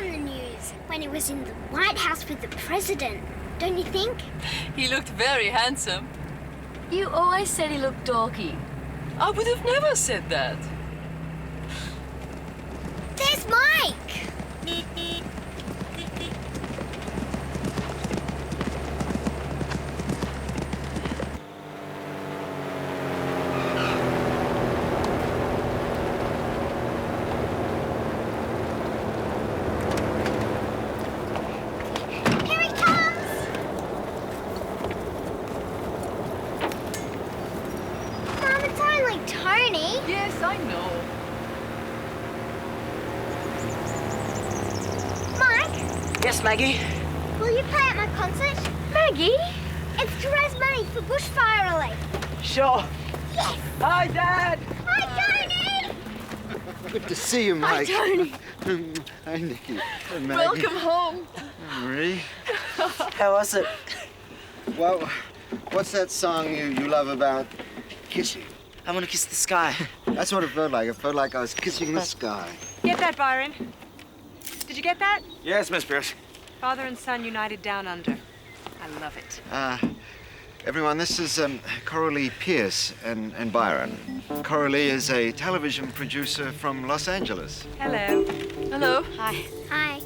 on the news when he was in the White House with the president, don't you think? He looked very handsome. You always said he looked dorky. I would have never said that. There's Mike! Yes, I know. Mike? Yes, Maggie? Will you play at my concert? Maggie? It's to raise money for bushfire relief. Sure. Yes! Hi, Dad! Hi, Tony! Good to see you, Mike. Hi, Tony. Hi, Nikki. Hi, Maggie. Welcome home. Hi, Marie. How was it? Well, what's that song you love about kissing? I want to kiss the sky. That's what it felt like. It felt like I was kissing the sky. Get that, Byron? Did you get that? Yes, Miss Pierce. Father and son united down under. I love it. Everyone, this is Coralie Pierce and Byron. Coralie is a television producer from Los Angeles. Hello. Hello. Hi. Hi.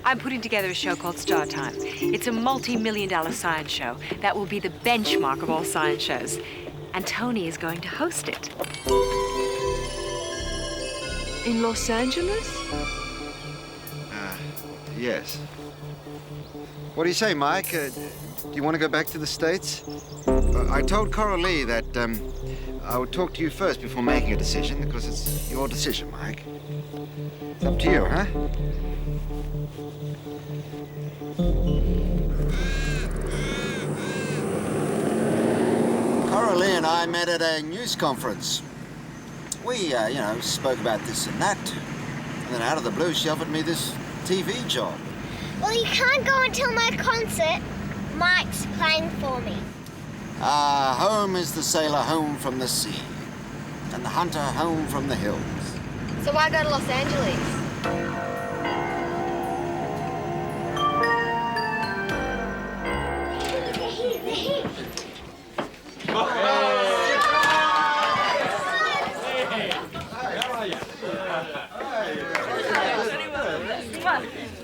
I'm putting together a show called Star Time. It's a multi-million-dollar science show that will be the benchmark of all science shows. And Tony is going to host it. In Los Angeles? Yes. What do you say, Mike? Do you want to go back to the States? I told Coralie that I would talk to you first before making a decision, because it's your decision, Mike. It's up to you, huh? Coralie and I met at a news conference. We, spoke about this and that. And then out of the blue, she offered me this TV job. Well, you can't go until my concert. Mike's playing for me. Home is the sailor home from the sea, and the hunter home from the hills. So why go to Los Angeles?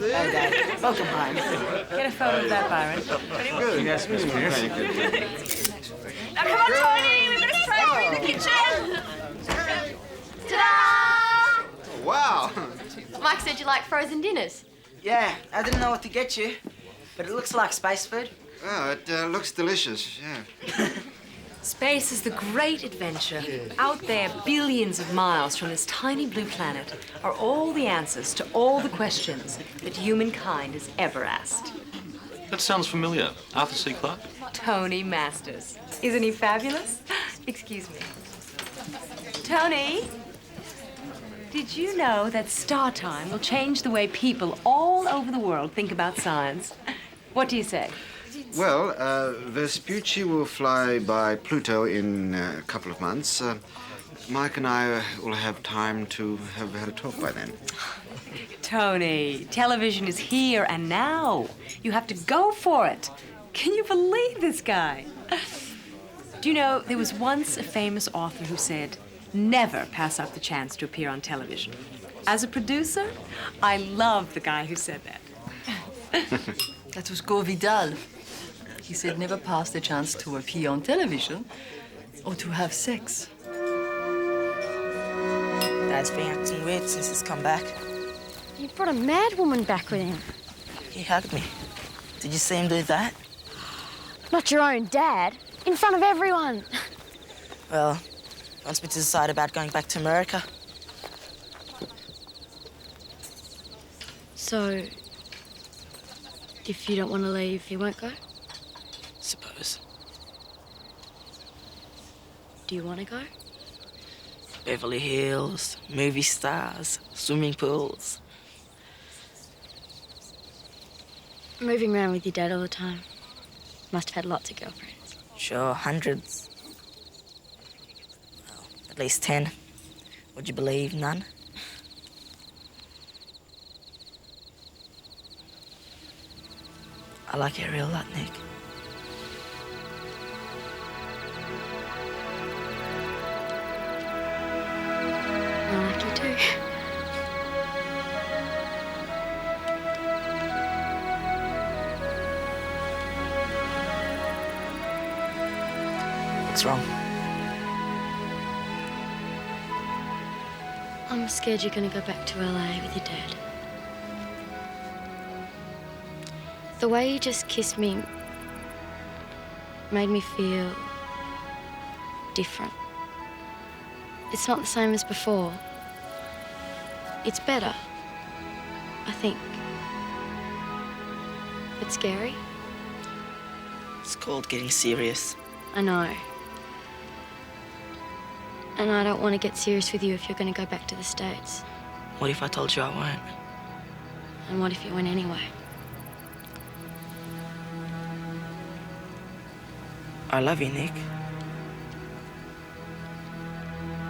Hey, Dad. Welcome home. Get a photo of that, Byron. Good. Yes, Miss Pierce. Thank you. Now come on, Tony. We better try in the kitchen. Ta-da! Wow. Mike said you like frozen dinners. Yeah, I didn't know what to get you, but it looks like space food. Oh, it looks delicious, yeah. Space is the great adventure. Out there, billions of miles from this tiny blue planet, are all the answers to all the questions that humankind has ever asked. That sounds familiar. Arthur C. Clarke? Tony Masters. Isn't he fabulous? Excuse me. Tony, did you know that Star Time will change the way people all over the world think about science? What do you say? Well, Vespucci will fly by Pluto in a couple of months. Mike and I will have time to have had a talk by then. Tony, television is here and now. You have to go for it. Can you believe this guy? Do you know, there was once a famous author who said, never pass up the chance to appear on television. As a producer, I love the guy who said that. That was Gore Vidal. He said never pass the chance to appear on television or to have sex. Dad's been acting weird since he's come back. You brought a mad woman back with him. He hugged me. Did you see him do that? Not your own dad. In front of everyone. Well, wants me to decide about going back to America. So, if you don't want to leave, you won't go? Suppose. Do you want to go? Beverly Hills, movie stars, swimming pools. Moving around with your dad all the time. Must have had lots of girlfriends. Sure, hundreds. Well, at least 10. Would you believe none? I like Ariel a lot, Nick. I like you too. What's wrong? I'm scared you're gonna go back to LA with your dad. The way you just kissed me made me feel different. It's not the same as before. It's better, I think. But scary? It's called getting serious. I know. And I don't want to get serious with you if you're going to go back to the States. What if I told you I won't? And what if you went anyway? I love you, Nick.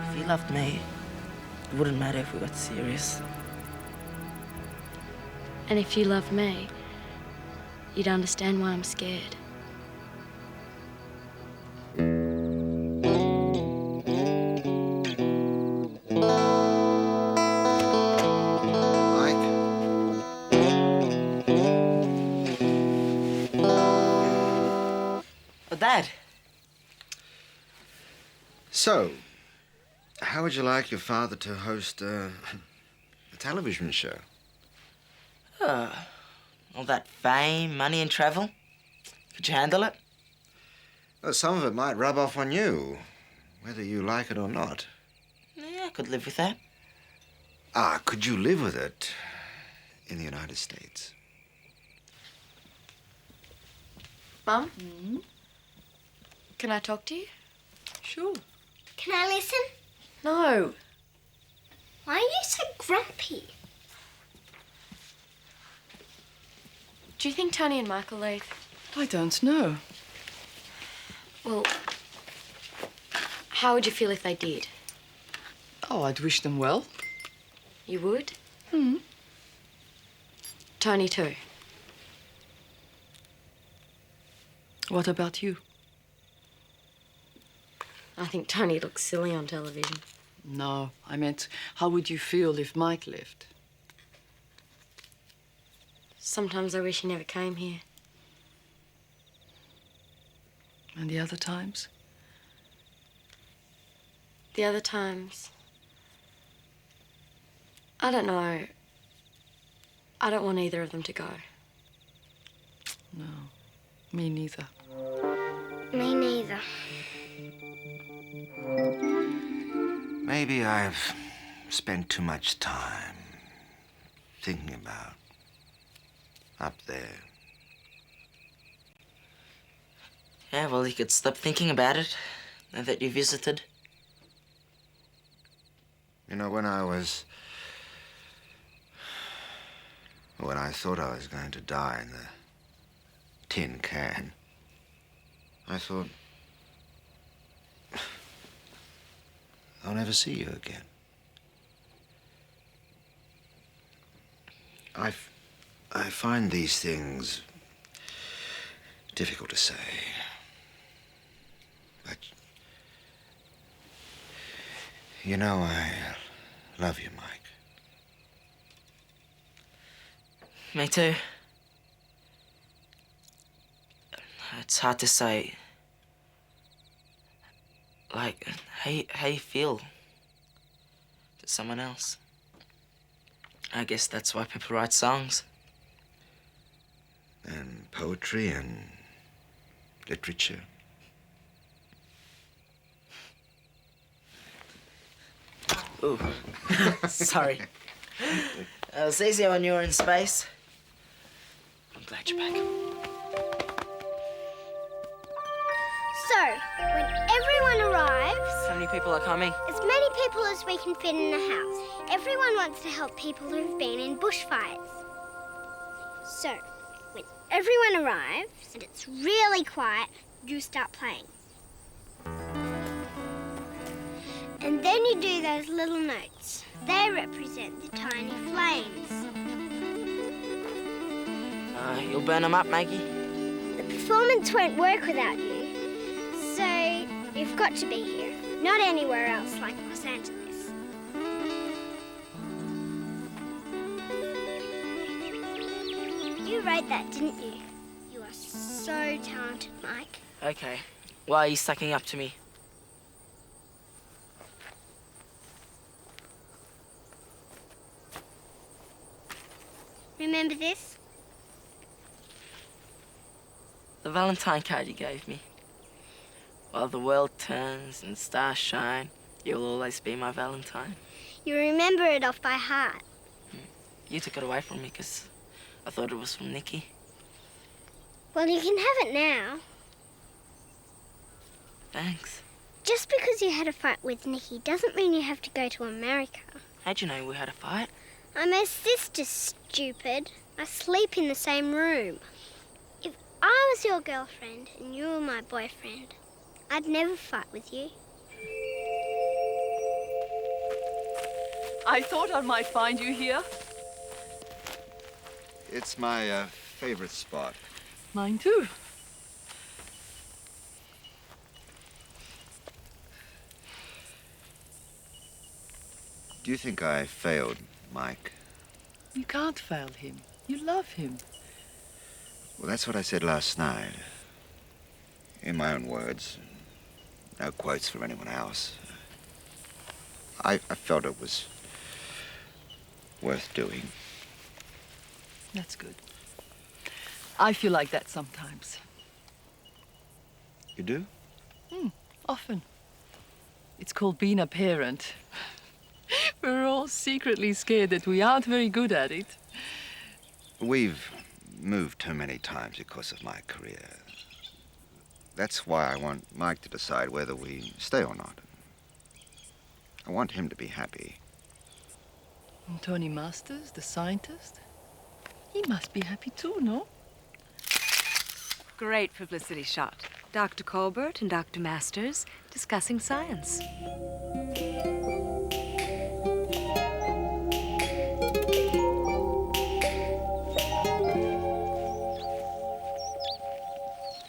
If you loved me, it wouldn't matter if we got serious. And if you loved me, you'd understand why I'm scared. Dad. So, how would you like your father to host a television show? All that fame, money and travel. Could you handle it? Well, some of it might rub off on you, whether you like it or not. Yeah, I could live with that. Could you live with it in the United States? Mum? Can I talk to you? Sure. Can I listen? No. Why are you so grumpy? Do you think Tony and Michael leave? I don't know. Well, how would you feel if they did? Oh, I'd wish them well. You would? Tony too. What about you? I think Tony looks silly on television. No, I meant, how would you feel if Mike left? Sometimes I wish he never came here. And the other times? The other times, I don't know. I don't want either of them to go. No, me neither. Me neither. Maybe I've spent too much time thinking about up there. Yeah, well, you could stop thinking about it now that you visited. You know, when I thought I was going to die in the tin can, I thought, I'll never see you again. I find these things difficult to say. But, you know, I love you, Mike. Me too. It's hard to say. Like, how you feel to someone else. I guess that's why people write songs. And poetry and literature. Ooh, sorry. It was easier when you were in space. I'm glad you're back. So, when everyone arrives, How many people are coming? as many people as we can fit in the house, everyone wants to help people who've been in bushfires. So, when everyone arrives and it's really quiet, you start playing. And then you do those little notes. They represent the tiny flames. You'll burn them up, Maggie. The performance won't work without you. So you've got to be here, not anywhere else like Los Angeles. You wrote that, didn't you? You are so talented, Mike. Okay. Why are you sucking up to me? Remember this? The Valentine card you gave me. While the world turns and stars shine, you'll always be my Valentine. You remember it off by heart. You took it away from me because I thought it was from Nikki. Well, you can have it now. Thanks. Just because you had a fight with Nikki doesn't mean you have to go to America. How'd you know we had a fight? I'm her sister, stupid. I sleep in the same room. If I was your girlfriend and you were my boyfriend, I'd never fight with you. I thought I might find you here. It's my favorite spot. Mine too. Do you think I failed, Mike? You can't fail him. You love him. Well, that's what I said last night. In my own words. No quotes from anyone else. I felt it was worth doing. That's good. I feel like that sometimes. You do? Often. It's called being a parent. We're all secretly scared that we aren't very good at it. We've moved too many times because of my career. That's why I want Mike to decide whether we stay or not. I want him to be happy. And Tony Masters, the scientist, he must be happy too, no? Great publicity shot. Dr. Colbert and Dr. Masters discussing science.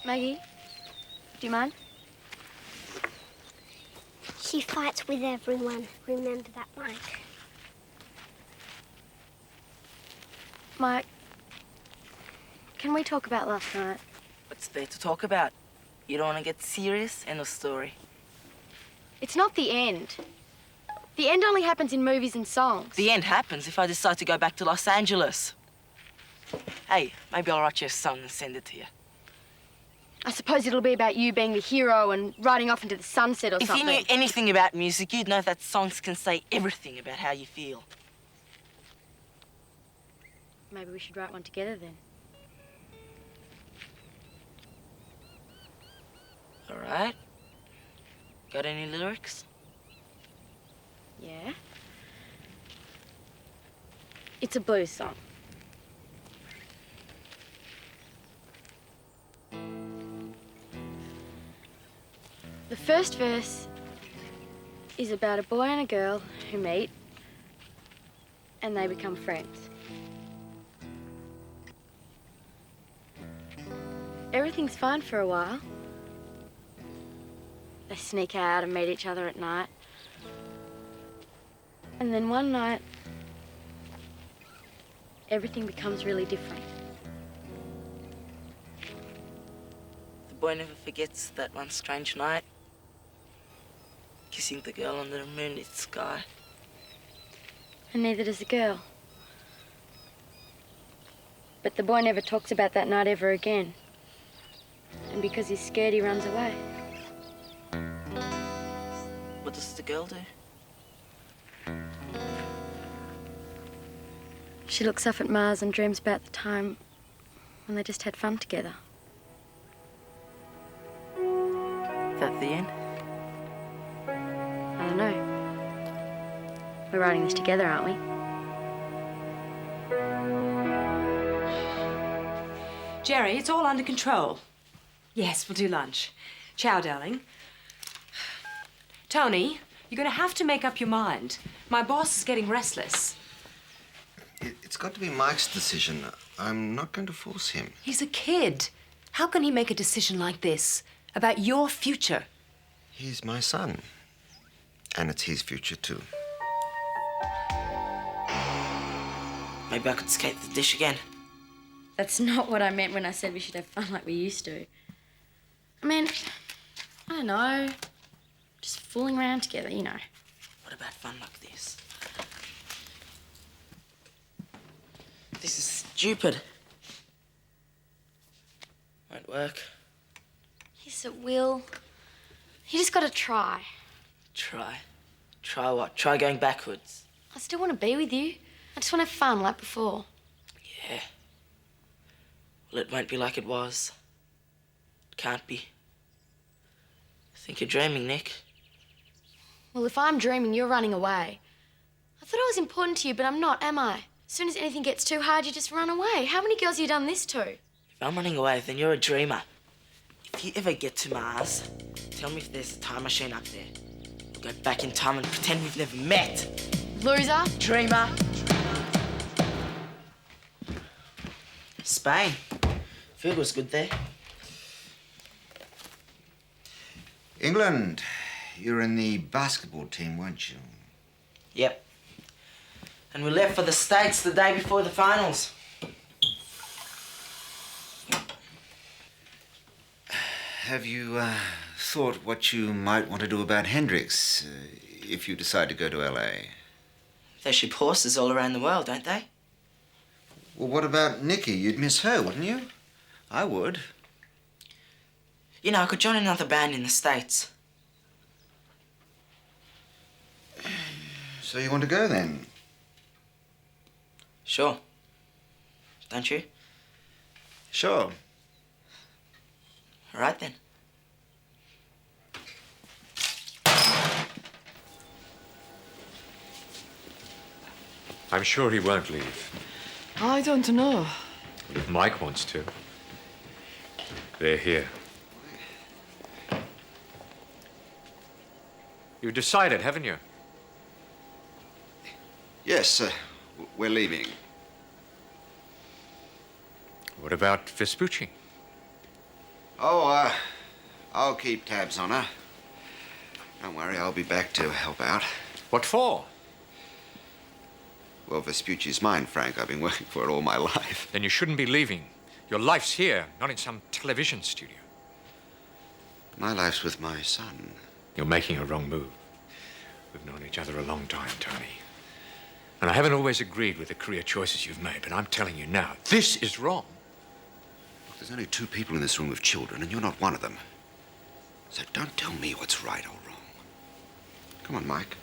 Maggie, do you mind? She fights with everyone. Remember that, Mike. Mike, can we talk about last night? What's there to talk about? You don't want to get serious? End of story. It's not the end. The end only happens in movies and songs. The end happens if I decide to go back to Los Angeles. Hey, maybe I'll write you a song and send it to you. I suppose it'll be about you being the hero and riding off into the sunset or If something. you knew anything about music, you'd know that songs can say everything about how you feel. Maybe we should write one together then. All right. Got any lyrics? Yeah. It's a blues song. The first verse is about a boy and a girl who meet and they become friends. Everything's fine for a while. They sneak out and meet each other at night. And then one night, everything becomes really different. The boy never forgets that one strange night. Kissing the girl under the moonlit sky. And neither does the girl. But the boy never talks about that night ever again. And because he's scared, he runs away. What does the girl do? She looks up at Mars and dreams about the time when they just had fun together. Is that the end? I don't know. We're writing this together, aren't we? Jerry, it's all under control. Yes, we'll do lunch. Ciao, darling. Tony, you're going to have to make up your mind. My boss is getting restless. It's got to be Mike's decision. I'm not going to force him. He's a kid. How can he make a decision like this about your future? He's my son. And it's his future, too. Maybe I could skate the dish again. That's not what I meant when I said we should have fun like we used to. I mean, I don't know. Just fooling around together, you know. What about fun like this? This is stupid. Won't work. Yes, it will. You just gotta try. Try. Try what? Try going backwards. I still want to be with you. I just want to have fun like before. Yeah. Well, it won't be like it was. It can't be. I think you're dreaming, Nick. Well, if I'm dreaming, you're running away. I thought I was important to you, but I'm not, am I? As soon as anything gets too hard, you just run away. How many girls have you done this to? If I'm running away, then you're a dreamer. If you ever get to Mars, tell me if there's a time machine up there. We'll go back in time and pretend we've never met. Loser. Dreamer. Spain. Food was good there. England, you're in the basketball team, weren't you? Yep. And we left for the States the day before the finals. Have you thought what you might want to do about Hendrix if you decide to go to L.A.? They ship horses all around the world, don't they? Well, what about Nikki? You'd miss her, wouldn't you? I would. You know, I could join another band in the States. So you want to go then? Sure. Don't you? Sure. All right then. I'm sure he won't leave. I don't know. Well, if Mike wants to. They're here. You've decided, haven't you? Yes, we're leaving. What about Vespucci? Oh, I'll keep tabs on her. Don't worry, I'll be back to help out. What for? Well, Vespucci's mine, Frank. I've been working for it all my life. Then you shouldn't be leaving. Your life's here, not in some television studio. My life's with my son. You're making a wrong move. We've known each other a long time, Tony. And I haven't always agreed with the career choices you've made, but I'm telling you now, this is wrong. Look, there's only 2 people in this room with children, and you're not one of them. So don't tell me what's right or wrong. Come on, Mike.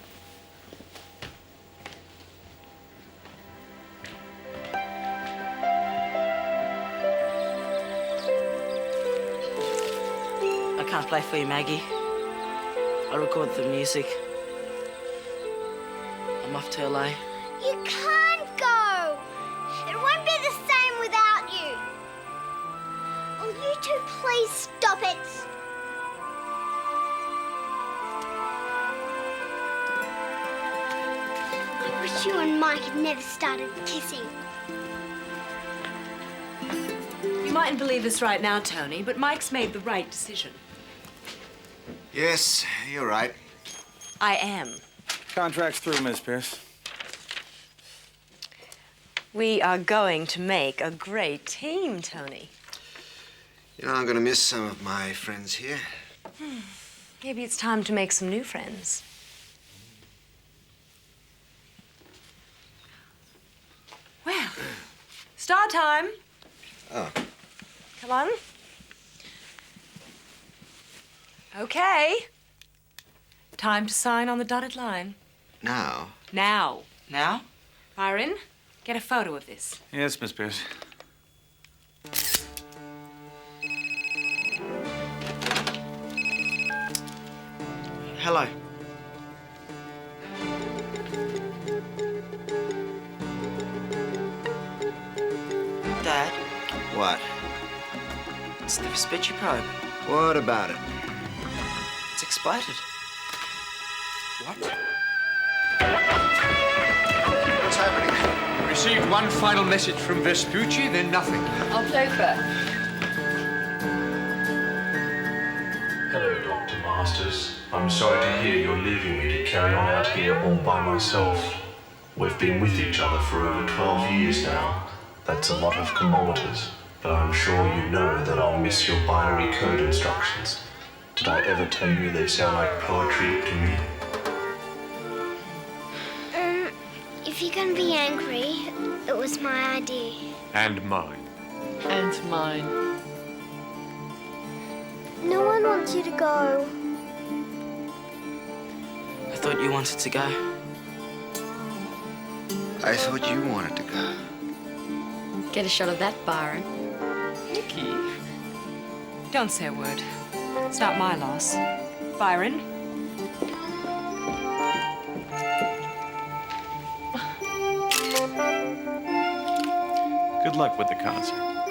I can't play for you, Maggie. I record the music. I'm off to LA. You can't go. It won't be the same without you. Will you two please stop it? I wish you and Mike had never started kissing. You mightn't believe this right now, Tony, but Mike's made the right decision. Yes, you're right. I am. Contract's through, Miss Pierce. We are going to make a great team, Tony. You know, I'm going to miss some of my friends here. Maybe it's time to make some new friends. Well, start time. Oh. Come on. Okay. Time to sign on the dotted line. Now? Now. Now? Byron, get a photo of this. Yes, Miss Pierce. Hello. Dad, What? it's the Vespucci probe. What about it? It's exploded. What? What's happening? We're received one final message from Vespucci, then nothing. I'll play fair. Hello, Dr. Masters. I'm sorry to hear you're leaving me to carry on out here all by myself. We've been with each other for over 12 years now. That's a lot of kilometers, but I'm sure you know that I'll miss your binary code instructions. Did I ever tell you they sound like poetry to me? If you're gonna be angry, it was my idea. And mine. And mine. No one wants you to go. I thought you wanted to go. I thought you wanted to go. Get a shot of that, Byron. Nikki. Don't say a word. It's not my loss. Byron? Good luck with the concert.